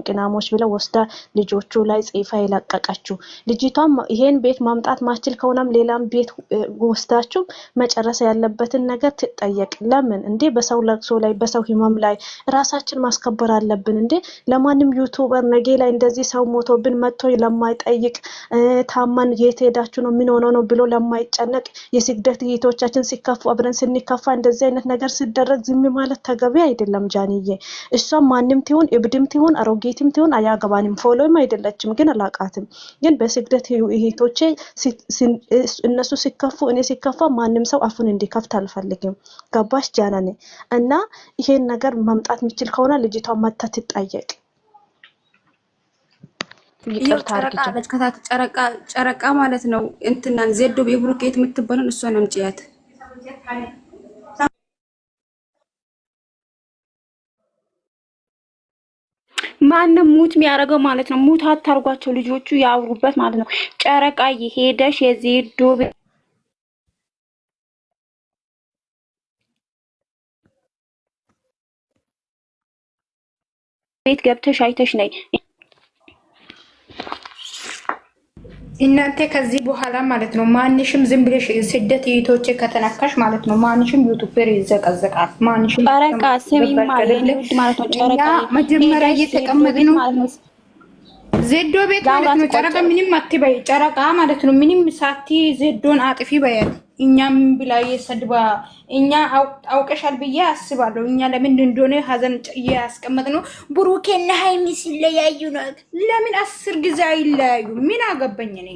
ቅንቅናሞች ብለው ወስዳ ልጆቹ ላይ ጽፋ የለቀቀችው ልጅቷም ይሄን ቤት ማምጣት ማችል ከሆነም ሌላም ቤት ወስዳችሁ መጨረስ ያለበትን ነገር ትጠየቅ። ለምን እንዴ በሰው ለቅሶ ላይ በሰው ህመም ላይ ራሳችን ማስከበር አለብን እንዴ? ለማንም ዩቲዩበር ነገ ላይ እንደዚህ ሰው ሞቶብን መጥቶ ለማይጠይቅ ታማን የት ሄዳችሁ ነው ምን ሆኖ ነው ብሎ ለማይጨነቅ የስግደት እህቶቻችን ሲከፉ አብረን ስንከፋ እንደዚህ አይነት ነገር ሲደረግ ዝም ማለት ተገቢ አይደለም። ጃንዬ እሷም ማንም ትሁን እብድም ትሁን አሮጌትም ትሁን አያገባንም። ፎሎም አይደለችም ግን አላቃትም። ግን በስግደት እህቶቼ እነሱ ሲከፉ እኔ ሲከፋ ማንም ሰው አፉን እንዲከፍት አልፈልግም። ገባሽ ጃናኔ? እና ይሄን ነገር ማምጣት የሚችል ከሆነ ልጅቷ መታ ትጠየቅ። ጨረቃ ማለት ነው እንትናን ዜዶ የብሩኬት የምትባለን እሷን አምጪያት። ማንም ሙት የሚያደርገው ማለት ነው። ሙት አታርጓቸው ልጆቹ ያውሩበት ማለት ነው። ጨረቃ የሄደሽ የዜዶ ቤት ገብተሽ አይተሽ ነይ። እናንተ ከዚህ በኋላ ማለት ነው ማንሽም ዝም ብለሽ ስደት እህቶቼ ከተነካሽ ማለት ነው ማንሽም ዩቲዩበር ይዘቀዘቃል። ማንሽም ጨረቃ ስሚማ የልውድ ማለት ነው። ጨረቃ መጀመሪያ እየተቀመጥ ነው ዜዶ ቤት ማለት ነው። ጨረቃ ምንም አትበይ። ጨረቃ ማለት ነው ምንም ሳቲ ዜዶን አጥፊ በያት። እኛም ብላ የሰድባ እኛ አውቀሻል ብዬ አስባለሁ። እኛ ለምን እንደሆነ ሀዘን ያስቀመጥ ነው። ብሩኬና ሃይሚ ሲለያዩ ነው። ለምን 10 ጊዜ አይለያዩ? ምን አገባኝ እኔ።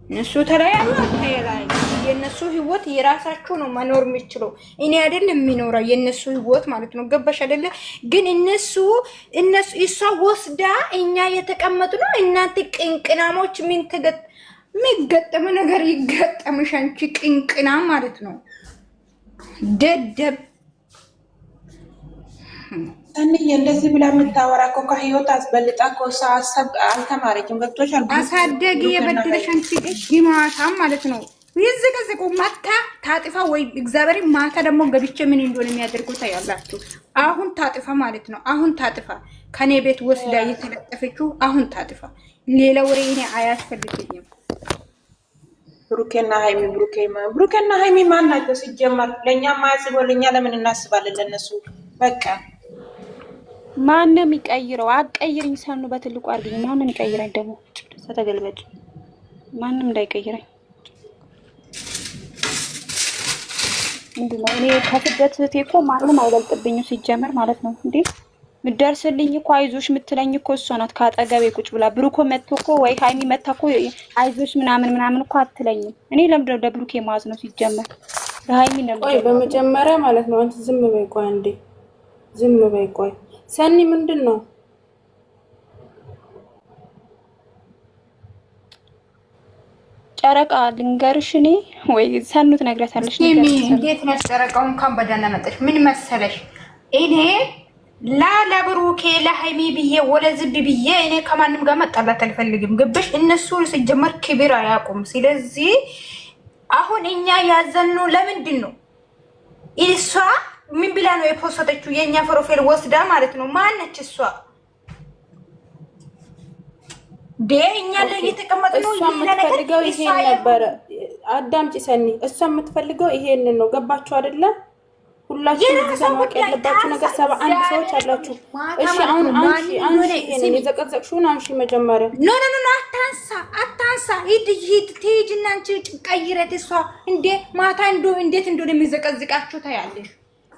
እነሱ ተለያዩ ተለያዩ። የነሱ ህይወት የራሳቸው ነው መኖር የሚችለው። እኔ አይደለም የሚኖረው የነሱ ህይወት ማለት ነው። ገባሽ አይደለ? ግን እነሱ እሷ ወስዳ እኛ የተቀመጡ ነው። እናንተ ቅንቅናሞች የሚገጠም ነገር ይገጠምሽ አንቺ ቅንቅና ማለት ነው። ደደብ እኔ እንደዚህ ብላ የምታወራ እኮ ከህይወት አስበልጣ እኮ ሰው አልተማረችም። ገብቶሻል? አሳደጊ የበደለሽ አንቺ ግማታም ማለት ነው። ይዘቀዘቁ ማታ ታጥፋ ወይ እግዚአብሔር ማታ ደግሞ ገብቼ ምን እንደሆነ የሚያደርጉት ታያላችሁ። አሁን ታጥፋ ማለት ነው። አሁን ታጥፋ ከኔ ቤት ወስዳ እየተለጠፈችው አሁን ታጥፋ። ሌላ ወሬ እኔ አያስፈልገኝም። ብሩኬና ሃይሚ ማን ናቸው ሲጀመር? ለእኛ ማያስበው ለእኛ ለምን እናስባለን ለነሱ? በቃ ማንም ይቀይረው። አቀይርኝ ሰኑ በትልቁ አርግኝ። ማንም ይቀይረኝ ደግሞ ተተገልበጭ ማንም እንዳይቀይረኝ። ምንድነው እኔ ከስደት እኮ ማንም አይበልጥብኝም ሲጀመር ማለት ነው። እንዴ ምደርስልኝ እኮ አይዞሽ ምትለኝ እኮ እሷ ናት። ካጠገቤ ቁጭ ብላ ብሩኮ መጥቶ እኮ ወይ ሃይሚ መጣ እኮ አይዞሽ ምናምን እኮ አትለኝም። እኔ ለምንድነው ለብሩኬ ማዝ ነው ሲጀመር? ለሃይሚ ነው። ቆይ በመጀመሪያ ማለት ነው አንቺ ዝም በይ። ቆይ አንዴ ዝም በይ። ቆይ ሰኒ ምንድነው? ጨረቃ ልንገርሽ እኔ ወይ ሰኑ ትነግረታለሽ። እንዴት ነሽ ጨረቃው? እንኳን በደህና መጣሽ። ምን መሰለሽ እኔ ለብሩኬ ለሃይሚ ብዬ ወለዝብ ብዬ እኔ ከማንም ጋር መጣላት አልፈልግም። ግብሽ እነሱ ሲጀመር ክብር አያውቁም። ስለዚህ አሁን እኛ ያዘንነው ለምንድን ነው? እሷ ምን ብላ ነው የፖስተችው? የኛ ፕሮፋይል ወስዳ ማለት ነው። ማነች እሷ? እኛ ላይ የተቀመጥነው የምትፈልገው ይሄን ነበር። አዳምጪ ሰኒ፣ እሷ የምትፈልገው ይሄንን ነው። ገባችሁ አይደለ? ሁላችሁም እዚህ ማወቅ ያለባችሁ ነገር 71 ሰዎች አላችሁ። እሺ አሁን አንቺ ይሄን የዘቀዘቅሽውን አንቺ መጀመሪያ ኖ አታንሳ ሂድ ትሄጂና አንቺ ቀይረት። እሷ እንዴ ማታ እንዴት እንደሆነ የሚዘቀዝቃችሁ ታያለሽ።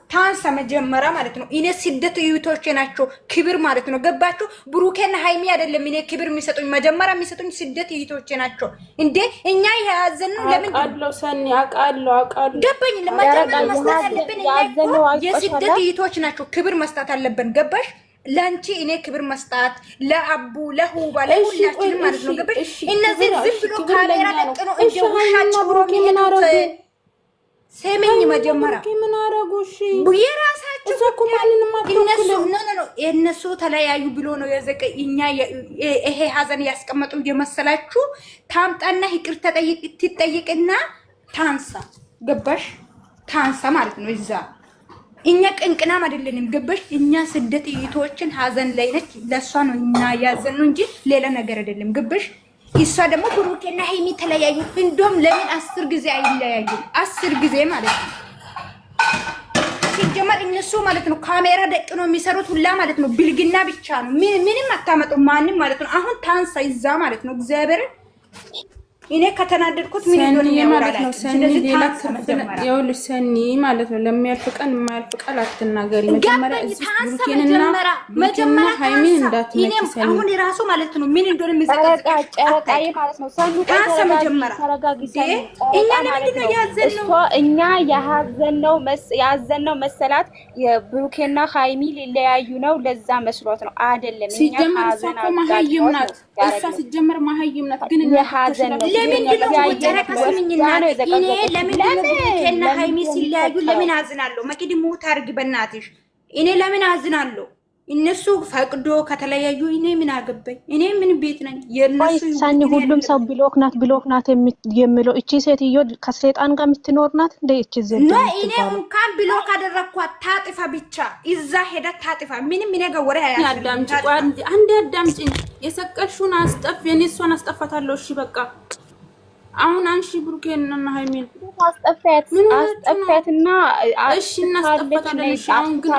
ታንሳ መጀመሪያ ማለት ነው። እኔ ስደት እህቶቼ ናቸው ክብር ማለት ነው። ገባችሁ? ብሩኬና ሃይሚ አይደለም እኔ ክብር የሚሰጡኝ። መጀመሪያ የሚሰጡኝ ስደት እህቶቼ ናቸው። እንዴ እኛ ያዘኑ ለምን አቃለው ሰኒ አቃለው ገባኝ። ለማጀመሪያ መስጠት አለብን። የስደት እህቶች ናቸው ክብር መስጠት አለብን። ገባሽ? ለአንቺ እኔ ክብር መስጣት ለአቡ ለሁባ ለሁላችንም ማለት ነው። ገባሽ? እነዚህ ዝም ብሎ ካሜራ ለቅኖ እንደ ውሻ ብሩኬ ምን አረጉ? ሰሚኝ መጀመሪያ ምን አረጉ? እሺ የራሳቸው እነሱ ተለያዩ ብሎ ነው የዘቀ እኛ ይሄ ሀዘን ያስቀመጡ የመሰላችሁ ታምጣና ይቅር ትጠይቅና ታንሳ። ገባሽ? ታንሳ ማለት ነው። እዛ እኛ ቅንቅናም አይደለንም ገበሽ። እኛ ስደት እህቶችን ሀዘን ላይ ነች፣ ለሷ ነው እና ያዘን ነው እንጂ ሌላ ነገር አይደለም ገበሽ። እሷ ደግሞ ብሩኬና ሀይሚ ተለያዩ። እንደውም ለምን 10 ጊዜ አይለያዩም? 10 ጊዜ ማለት ነው። ሲጀመር እነሱ ማለት ነው ካሜራ ደቅ ነው የሚሰሩት ሁላ ማለት ነው። ብልግና ብቻ ነው፣ ምንም አታመጡ ማንም ማለት ነው። አሁን ታንሳ ይዛ ማለት ነው እግዚአብሔር እኔ ከተናደድኩት ምን እንደሆነ ማለት ነው። ሰኒ ሌላ ይኸውልሽ፣ ሰኒ ማለት ነው ለሚያልፍ ቀን የማያልፍ ቃል አትናገሪ። መጀመሪያ እዚህ መጀመሪያ ሃይሚን እንዳትነኪ ሰኒ። አሁን ራሱ ማለት ነው ምን እንደሆነ የሚዘጋጅ ጨረቃዬ ማለት ነው። ሰኒ ታንሳ መጀመሪያ እኛ ለምንድን ነው ያዘነው? እኛ ያዘነው መሰላት የብሩኬና ሃይሚ ሊለያዩ ነው። ለዛ መስሎት ነው አይደለም። እኛ ሲጀመር እሷ መሀይም ናት። እሷ ሲጀመር መሀይም ናት። ግን ለምን ሃይሚ ሲለያዩ ለምን አዝናለሁ? መቅዲ ሞት አድርጊ በእናትሽ። እኔ ለምን አዝናለሁ? እነሱ ፈቅዶ ከተለያዩ እኔ ምን አገባኝ? እኔ ምን ቤት ነኝ? የነሱ ሳኒ ሁሉም ሰው ብሎክ ናት የሚለው እቺ ሴትዮ ከሰይጣን ጋር የምትኖር ናት እንደ እቺ ዘንድ ነው። እኔ እንኳን ብሎክ አደረኳት ታጥፋ ብቻ እዛ ሄዳ ታጥፋ። ምንም ነገር ወሬ አዳምጪ፣ አንዴ አዳምጪ። የሰቀልሽውን አስጠፍ፣ የኔሷን አስጠፋታለሁ። እሺ በቃ አሁን አንሺ ብሩኬንና ሃይሚን አስጠፋያትና እሺ እናስጠፋታለን። እሺ አሁን ግን